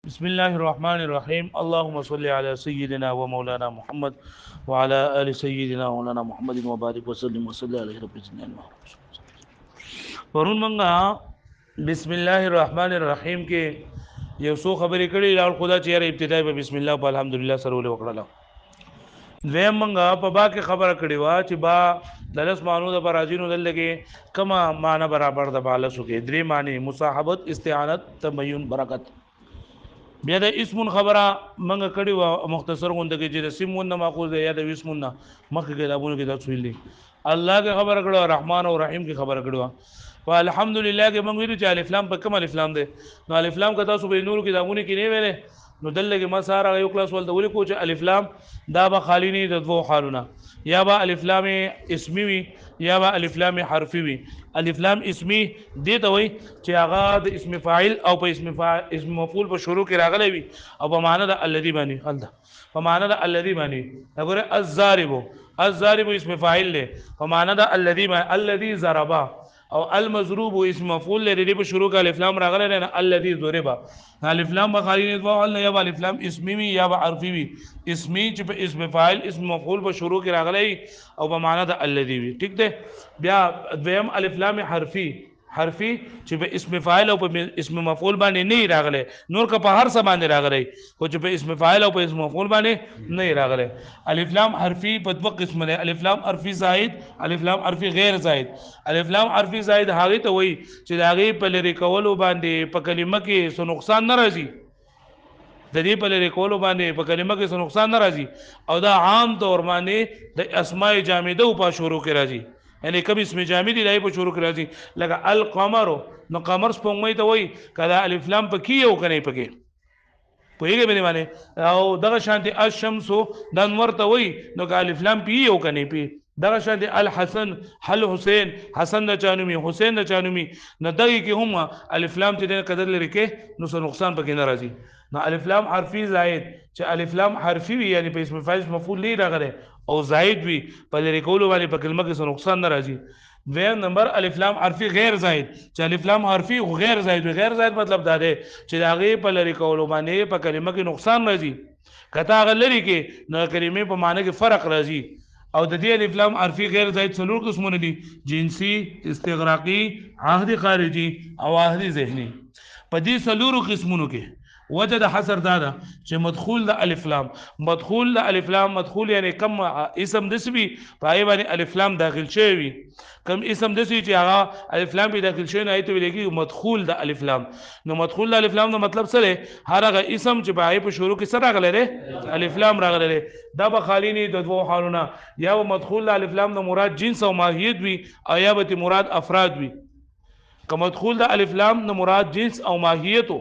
بسم الله الرحمن الرحيم اللهم صل على سيدنا ومولانا محمد وعلى آل سيدنا ومولانا محمد وبارك وسلم وصلى عليه رب العالمين پرون منګه بسم الله الرحمن الرحیم کې یو څو خبرې کړې لال خدا چې ابتدای په بسم الله په الحمدلله سره وکړه دویم منګه په با کې خبره کړې وا چې با دلس مانو د برازینو دلګي کما معنی برابر د بالسو کې درې معنی مصاحبت استعانت تبین برکت بیا د اسم خبره منګه کړي و مختصر غونډه کې چې د سیمون نه ماخوذ دی یا د اسمون نه مخکې کتابونو کې دا څویل دي الله کې خبره کړو رحمان او رحیم کې خبره کړو والحمدلله کې موږ ویلو چې الف لام په کوم الف لام دی نو الف لام کته سو به نور کتابونو کې نه ویلې نو دلته کې ما ساره یو کلاس ول د ولې کو چې الف لام دا به خالی نه د دوه حالونه یا با الف لام اسمی وي یا با الف لام حرفي وي الف لام اسمی دې ته وي چې هغه د اسم فاعل او په اسم مفعول په شروع کې راغلی وي او په معنا د الذي باندې خلدا په معنا د الذي باندې وګوره الضارب اسم فاعل له په معنا د الذي ضربا او المضروب اسم مفعول لري په شروع کې الف لام راغلی نه الذي ضربا الف لام بخاری نه فاعل نه یا الف لام اسمی وي یا حرفي وي اسمی چې په اسم فاعل اسم مفعول په شروع کې راغلی او په معنا د الذي وي ٹھیک ده بیا دویم الف لام حرفي چې په اسم فاعل او په اسم مفعول باندې نه راغلی نور که په هر څه باندې راغلی خو چې په اسم فاعل او په اسم مفعول باندې نه راغلی الف لام حرفي په دوه قسم نه الف لام حرفي زائد الف لام حرفي غیر زائد الف لام حرفي زائد هغه ته وایي چې د هغه په لری کولو باندې په کلمه کې څه نقصان نه راځي د دې په لری کولو باندې په کلمه کې څه نقصان نه راځي او دا عام طور باندې د اسماء جامده په شروع کې راځي یعنی کبه اسم جامد دی په شروع کې راځي لکه القمر نو قمر سپوږمۍ ته وایي کله الف لام پکې یو کني پکې پوهیږي به معنی او دغه شانتي الشمس د انور ته وایي نو کله الف لام پی یو کني پی دغه شانتي الحسن حسین حسن د چانومي حسین د چانومي نو دغه کې هم الف لام چې د قدر لري کې نو څه نقصان پکې نه راځي نو الف لام حرفي زائد چې الف لام حرفي وي یعنی په اسم فاعل مفعول نه راغلی او زائد وي په لري کولو باندې په کلمه کې څه نقصان نه راځي دویم نمبر الف لام حرفي غیر زائد چې الف لام حرفي غیر زائد مطلب دا دی چې هغه په لري کولو باندې په کلمه کې نقصان راځي کته غلري کې نو کلمې په معنی کې فرق راځي او د دې الف لام حرفي غیر زائد څلور قسمونه دي جنسي استغراقي عهدي خارجي او عهدي ذهني په دې څلور قسمونو کې وجه د حصر دادا چې مدخول د الف لام مدخول یعنی کم اسم دسوي پای باندې الف لام داخل شوی کم اسم دسوي چې هغه الف لام به داخل شوی نه ایته ویلګي مدخول د الف لام نو مدخول د الف لام نو مطلب څه هر هغه اسم چې پای په شروع کې سره راغلی الف لام راغلی دا به خالی نه د دوه حالونه یا مدخول د الف لام نو مراد جنس او ماهیت وي او یا به مراد افراد وي که مدخول د الف لام نو مراد جنس او ماهیت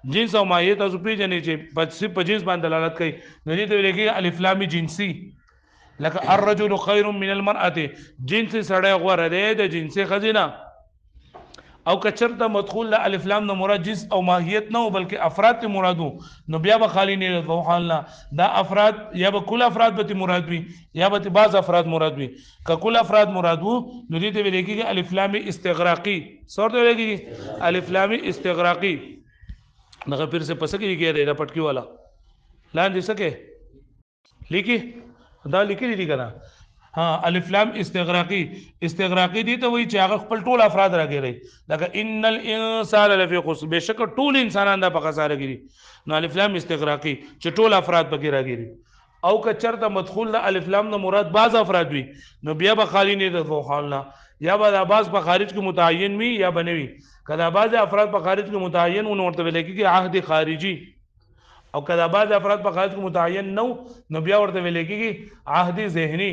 جنس او ماهیت تاسو پیژنئ چې په جنس باندې دلالت کوي نو دې ته ویل کېږي الف لام جنسي لکه الرجل خير من المرأه جنس سړی غوره دی د جنس خزینه او کچرته مدخول د الف لام نو مراد جنس او ماهیت نه بلکې افراد ته مرادو نو بیا به خالی نه وحالنا دا افراد یا به کل افراد به مراد وي یا به بعض افراد مراد وي که کل افراد مراد وو نو دې ته ویل کېږي الف لام استغراقي څورته ویل کېږي الف لام استغراقي نغه پھر سے پس کې کېږي دا پټکی والا لاندې سکے لیکي دا لیکي دي کنه ها الف لام استغراقي دي ته وایي چې هغه خپل ټول افراد راګري لکه ان الانسان لفی خسر بشک ټول انسانان د په خساره کېږي نو الف لام استغراقي چې ټول افراد پکې راګري او کچرته مدخول د الف لام نو مراد بعض افراد وي نو بیا به خالی نه د فوحالنا یا به بعض په خارج کې متعین وي یا بنوي کله بعض افراد په خارج کې متعین او ورته ویل کېږي عهد خارجي او کله بعض افراد په خارج کې متعین نو بیا ورته ویل کېږي عهد ذهني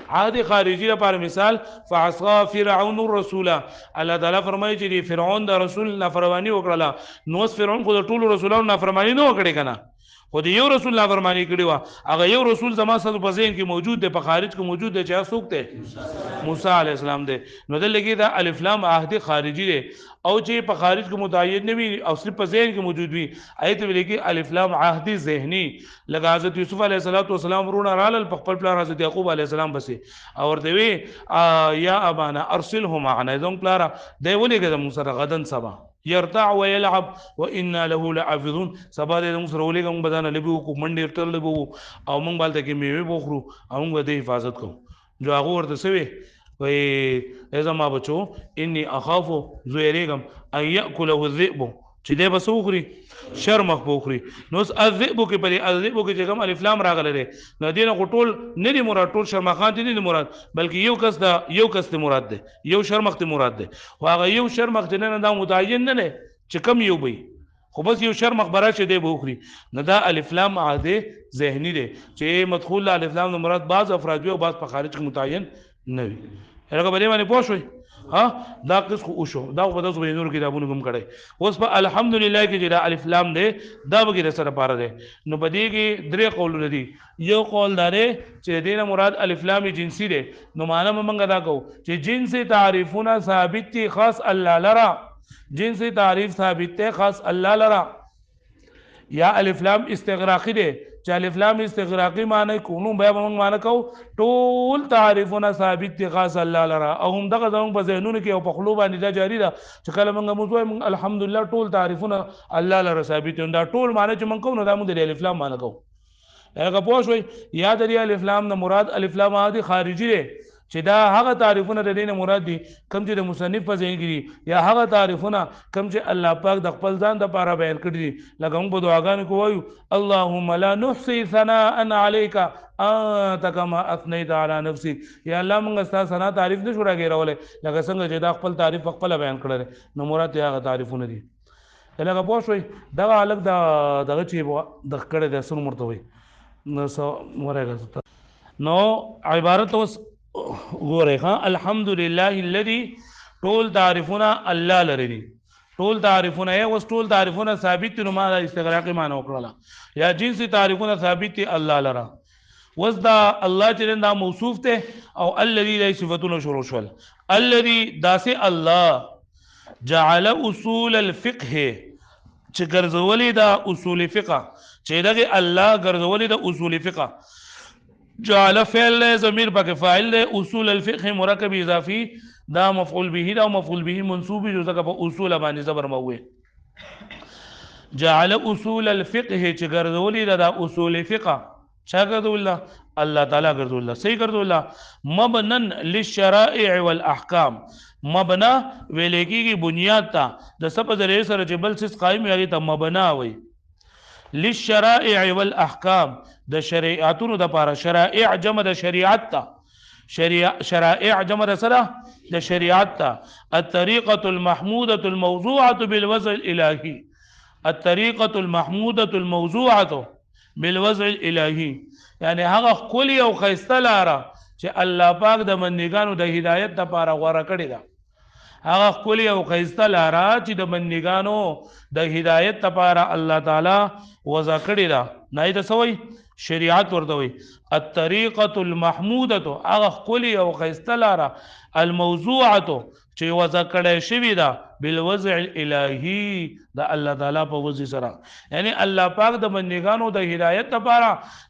عهد خارجي لپاره مثال فعصى فرعون الرسول الله تعالی فرمایي چې فرعون د رسول نافرمانی وکړه نو فرعون خو د ټولو رسولانو نافرمانی نه وکړي کنه خو د یو رسول نافرمانی کړی و هغه یو رسول زما سره په ذهن کې موجود دی په خارج کې موجود دی چې څوک دی موسی علی السلام دی نو د لګي دا الف لام عهد خارجي دی او چې په خارج کې متعین نه وي او صرف په ذهن کې موجود وي ایت ویل کې الف لام عهد ذهني لکه حضرت یوسف علیه السلام ورونه رال په خپل پلار حضرت یعقوب علیه السلام بسې او ورته وی یا ابانا ارسله معنا زم پلار دی ولې موږ سره غدن سبا يرتع ويلعب وانا له لحافظون سبا دې موږ سره ولېږه موږ بدانه لبي وکړو منډې ټر لبو او موږ بالته کې میوه بخورو او موږ د حفاظت کوو جو هغه ورته سوي وای زما بچو اني اخاف زويريګم ان ياكله الذئب چې دې بس وخوري شرمخ بوخري نو الذئب کې په الذئب کې چې کوم الف لام راغله ده نو دینه غټول نه دي مراد ټول شرمخان دي نه مراد بلکې یو کس ته مراد ده یو شرمخ ته مراد ده او هغه یو شرمخ نه دا متعین نه نه چې کم یو وي خو بس یو شرمخ برا چې دی بوخري نه دا الف لام عاده ذهني ده چې مدخول الف لام مراد بعض افراد او بعض په خارج کې متعین نه وي هغه به باندې پوه شوي ها دا قص خو شو دا په تاسو به نور کتابونو کوم کړي اوس په الحمدلله کې چې دا الف لام دی دا به سره پاره دی نو بدی کې درې قول دي یو قول دا دی چې دینه مراد الف لام جنسی دی نو معنا موږ دا کو چې جنسي تعریفونه ثابت دي خاص الله لرا جنسي تعریف ثابت دی خاص الله لرا یا الف لام استغراقی دی چې الف لام استغراقی معنی کوو بیا موږ معنی کو ټول تعریفونه ثابت دي خاص الله لرا او هم دغه زموږ په ذهنونو کې او په خلو باندې دا جاری ده چې کله موږ الحمدلله ټول تعریفونه الله لرا ثابت دي دا ټول معنی چې موږ کوو نو دا موږ د الف لام معنی کوو هغه پوه شوي یا د الف لام نه مراد الف لام عادي خارجي دی چې دا هغه تعریفونه د دینه مراد دي کوم چې د مصنف په ذهن کې یا هغه تعریفونه کوم چې الله پاک د خپل ځان د لپاره بیان کړی دي لکه موږ په دعاګانو کې وایو اللهم لا نحصي ثناء عليك انت كما اثنيت على نفسك یا الله موږ ستاسو ثنا تعریف نشو راګیرولې لکه څنګه چې دا خپل تعریف خپل بیان کړل نو مراد هغه تعریفونه دي لکه پوه شوي دا الګ دغه چې د کړه د سن مرتوي نو سو مرګه نو عبارت اوس ګوره ها الحمدلله الذي ټول تعریفونه الله لري ټول تعریفونه یې اوس ټول تعریفونه ثابت نو ما استغراقی معنی وکړه یا جنسي تعریفونه ثابت دي الله لرا وس دا الله چې دا موصوف ته او الذي له صفاتونه شروع شول الذي داسه الله جعل اصول الفقه چې ګرځولې دا اصول فقه چې دغه الله ګرځولې دا اصول فقه جعل فعل ضمیر پاک فاعل اصول الفقه مرکب اضافي دا مفعول به دا مفعول به منصوب جو ځکه په اصول باندې زبر موي جعل اصول الفقه چې ګرځولې دا اصول فقه چا ګرځول الله تعالی ګرځول صحیح ګرځول مبنن للشرائع والاحکام مبنا ویل کېږي بنیاد ته د سبب ذریعہ سره چې بل څه قائم یږي ته مبنا وي للشرائع والاحکام د شریعتونو د لپاره شرائع جمع د شریعت ته شرائع جمع د سره د شریعت ته الطريقه المحموده الموضوعه بالوضع الالهي الطريقه المحموده الموضوعه بالوضع الالهي یعنی هغه کلی او خیسته لاره چې الله پاک د بندګانو د هدایت لپاره غوړه کړی ده هغه کلی او خیسته لاره چې د بندګانو د هدایت لپاره الله تعالی وضع کړی ده نه د سوي شریعت ورته وي الطريقه المحموده هغه کلی او خیسته لاره الموضوعه چې وضع کړی شوی ده بالوضع الالهي د الله تعالی په وضع سره یعنی الله پاک د بندګانو د هدایت لپاره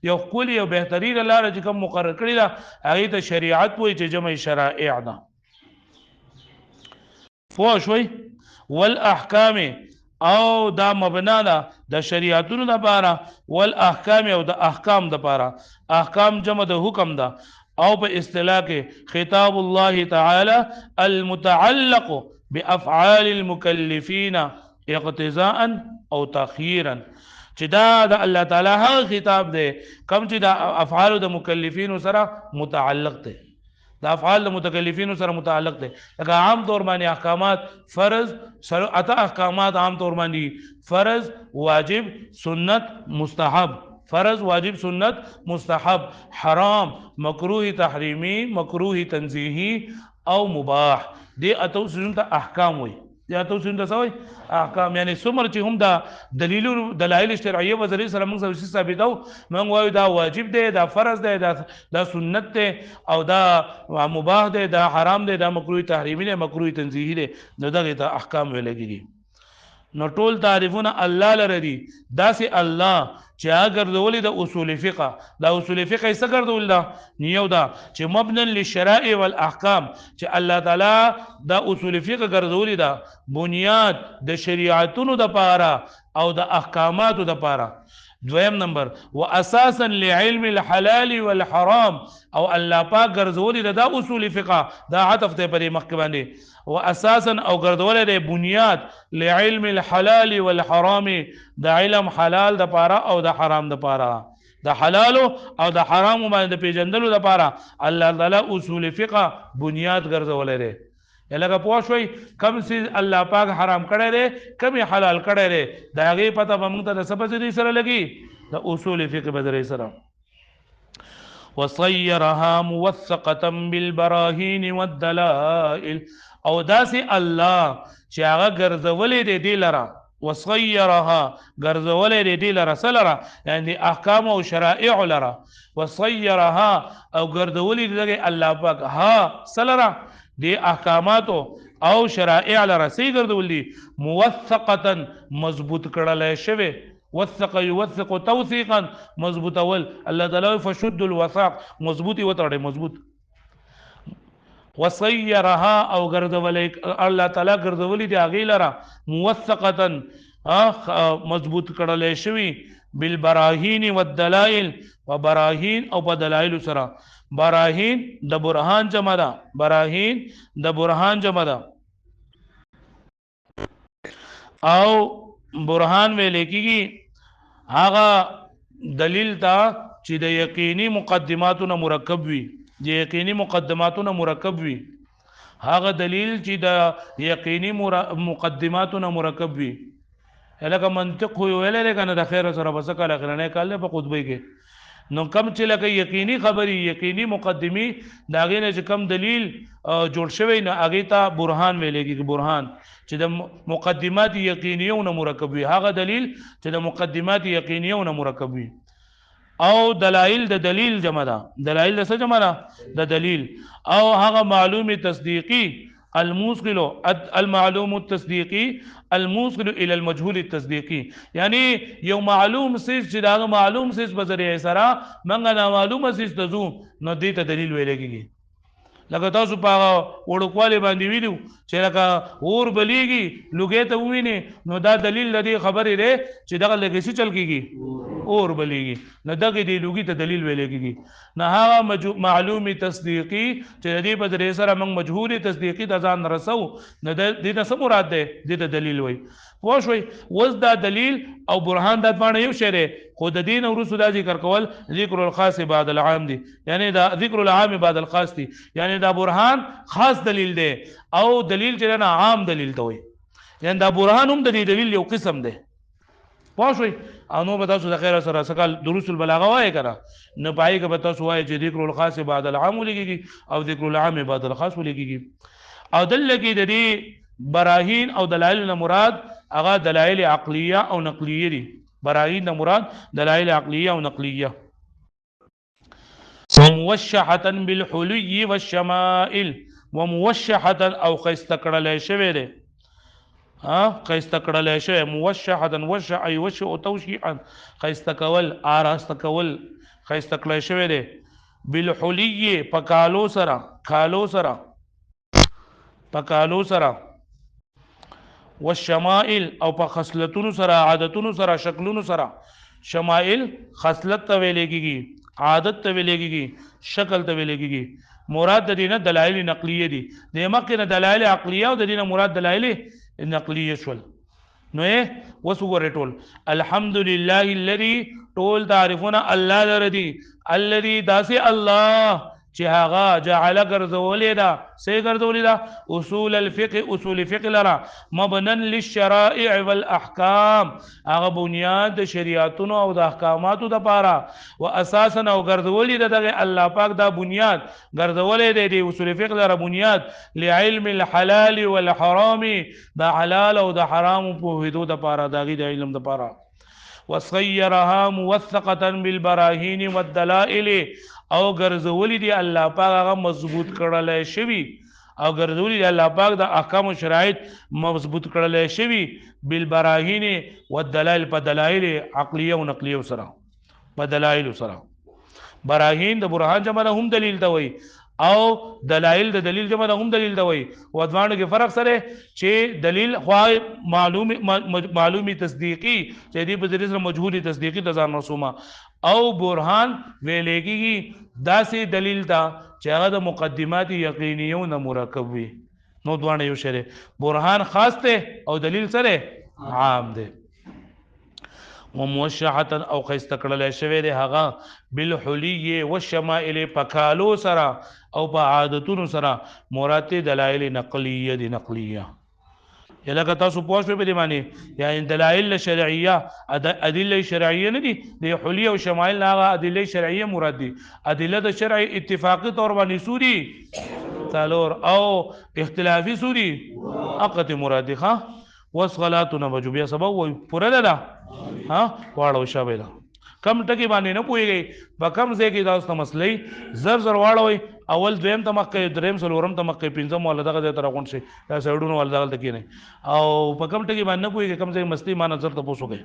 یو کلی او بهترین لاره چې کوم مقرر کړی ده هغه ته شریعت وایي چې جمع شرائع ده پوه شوي والاحکام او دا مبنا ده د شریعتونو لپاره والاحکام او د احکام لپاره احکام جمع د حکم ده او په اصطلاح کې خطاب الله تعالی المتعلق بافعال المكلفين اقتضاء او تاخيرا چې دا د الله تعالی هغه خطاب دی کوم چې د افعال د مکلفین سره متعلق دی د افعال د متکلفین سره متعلق دی لکه عام طور باندې احکامات فرض اته احکامات عام طور باندې فرض واجب سنت مستحب فرض واجب سنت مستحب حرام مکروه تحریمی مکروه تنزیهی او مباح دی اتو سنت احکام وي یا اتو سنت سوي احکام یعنی څومره چې هم دا دلایل شرعیه و ذریعہ سره موږ څه ثابتو موږ وایو دا واجب دی دا فرض دی دا سنت دی او دا مباح دی دا حرام دی دا مکروه تحریمی دی مکروه تنزیهی دی نو دغه ته احکام ویل کېږي نو ټول تعریفونه الله لره دي داسې الله چې هغه ګرځولې د اصول فقه دا اصول فقه یې څه ګرځول دا نیو دا چې مبنا للشرائع والاحکام چې الله تعالی دا اصول فقه ګرځولې دا بنیاد د شریعتونو د پاره او د احکاماتو د پاره دویم نمبر واساسا لعلم الحلال والحرام او الله پاک ګرځولې دا اصول فقه دا عطف ته پرې مخکې باندې واساسا او ګرځولې د بنیاد لعلم الحلال والحرام د علم حلال د پاره او د حرام د پاره د حلال او د حرام باندې د پیژندلو د پاره الله تعالی اصول فقه بنیاد ګرځولې ده لکه پوه شوي کم سیز الله پاک حرام کړی دی کم یې حلال کړی دی د هغې پته به موږ ته د څه په ذریعې سره لګي د اصول فقه په ذریعې سره وصيرها موثقه بالبراهين والدلائل او داسې الله چې هغه ګرځولې دی دې لره وصيرها ګرځولې دی دې لره څه لره یعنې احکام او شرائع لره وصيرها او ګرځولې دی الله پاک ها څه لره دی احکاماتو او شرائع لرسی ګرځولې موثقه مضبوط کړل شوی وثق يوثق توثيقا مضبوط اول الله تعالی فشد الوثاق مضبوطي وتړي مضبوط وصيرها او ګرځولې الله تعالی ګرځولې دی هغه لره موثقه مضبوط کړل شوی بالبراهين والدلائل وبراهين او بدلائل سره براهین د برهان جمع ده براهین د برهان جمع ده او برهان ویل کېږي هغه دلیل ته چې د یقیني مقدماتو نه مرکب وي د یقیني مقدماتو نه مرکب وي هغه دلیل چې د یقیني مقدماتو نه مرکب وي لکه منطق خو ویل کنه د خیر سره بس کله اخرنه کال په خطبه کې نو کم چې لکه یقیني خبري یقیني مقدمي دا غي نه چې کم دلیل جوړ شوی نه اگې ته برهان ویلېږي برهان چې د مقدمات یقینیونه مرکب وي هغه دلیل چې د مقدمات یقینیونه مرکب وي او دلائل د دلیل جمع ده دلائل د څه جمع ده د دلیل او هغه معلوم تصدیقي الموصل المعلوم التصديقي الموصل الى المجهول التصديقي یعنی یو معلوم سیس چې دا معلوم سیس په ذریعه سره منګه دا معلومه سیس ته زو نو دې ته دلیل ویل کېږي لکه تاسو په وړوکوالي باندې ویلو چې لکه اور بلیږي لوګې ته وویني نو دا دلیل لدی خبرې ده چې دغه لګې چل کېږي اور بلیږي نو دغه دی لوګي ته دلیل ویل کېږي نه هغه معلوم تصدیقي چې دې په ذریعه سره موږ مجهول تصدیقي د ځان رسو نه دې ته څه مراد ده دې ته دلیل وای پوه شوي وز دا دلیل او برهان د باندې یو شی دی خو د دین ورسو دا ذکر کول ذکر الخاص بعد العام دی یعنی دا ذکر العام بعد الخاص دی یعنی دا برهان خاص دلیل دی او دلیل چې نه عام دلیل ته وي یعنی دا برهان هم د دې دلیل یو قسم دی پوه شوي او نو به تاسو د خیر سره سکال دروس البلاغه وایي کړه نه پای کې به تاسو وایي چې ذکر الخاص بعد العام ولګي او ذکر العام بعد الخاص ولګي او دل کې د دې براهین او دلایل نه مراد هغه دلایل عقلیه او نقلیه دي براهین نه مراد دلایل عقلیه او نقلیه وموشحه بالحلي والشمائل وموشحه او خيستکړل شوی دی خيستکړل شوی موشحه وشع اي وشع توشيعا خيستکول آراستکول خيستکړل شوی دی بالحلي پکالو سره کالو سره پکالو سره والشمائل او په خصلتونو سره عادتونو سره شکلونو سره شمائل خصلت ته ویل کېږي عادت ته ویل کېږي شکل ته ویل کېږي مراد د دینه دلایل نقلیه دي د مکه نه دلایل عقلیه او د دینه مراد دلایل نقلیه شول نو وسوګره ټول الحمدلله الذي ټول تعریفونه الله لري الذي داسي الله چې هغه جعل ګرځولې ده سې ګرځولې ده اصول الفقه اصول فقه لرا مبنا للشرائع والاحکام هغه بنیاد د شریعتونو او د احکاماتو د پاره او اساسا او ګرځولې ده دغه الله پاک دا بنیاد ګرځولې ده د اصول فقه لرا بنیاد لعلم الحلال والحرام دا حلال او د حرام په حدود د پاره دغه د علم د پاره وصيرها موثقه بالبراهين والدلائل او ګرځولې دی الله پاک هغه مضبوط کړل شوی او ګرځولي الله پاک د احکام او شرایط مضبوط کړل شوی بالبراهین والدلائل په دلایل عقلیه او نقلیه سره په دلایل سره براهین د برهان جمع هم دلیل ته وای او دلایل د دلیل جمع هم دلیل ته وای او ځوانو کې فرق سره چې دلیل خو معلومی تصدیقی چې دې په ذریعہ مجهولی تصدیقی د ځان رسومه او برهان ویلې کېږي داسې دلیل ته چې هغه د مقدمات یقینیو نه مرکب وي نو دوانه یو شری برهان خاص ته او دلیل سره عام ده وموشحه او خیسته کړل شوی دی هغه بالحلی والشمائل پکالو سره او په عادتونو سره مراد دلایل نقلیه دي نقلیه یلکه تاسو پوه شئ په دې معنی یا دلایل شرعیه ادله شرعیه نه دي د حلی او شمائل هغه ادله شرعیه مراد دي ادله د شرع اتفاقی طور باندې سوري څلور او اختلافي سوري عقد مراد دي ها وصلاتنا وجوبیا سبب وای پوره ده ها واړو شابه کم ټکی باندې نه پويږي په کم ځای کې تاسو مسلې زر زر واړوي اول دویم تمکه دریم سلورم تمکه پنځم ول دغه تر غون شي دا سړونو ول دغه تکي نه او په کم ټکی باندې نه پويږي کم ځای مستی ما نظر ته پوسوږي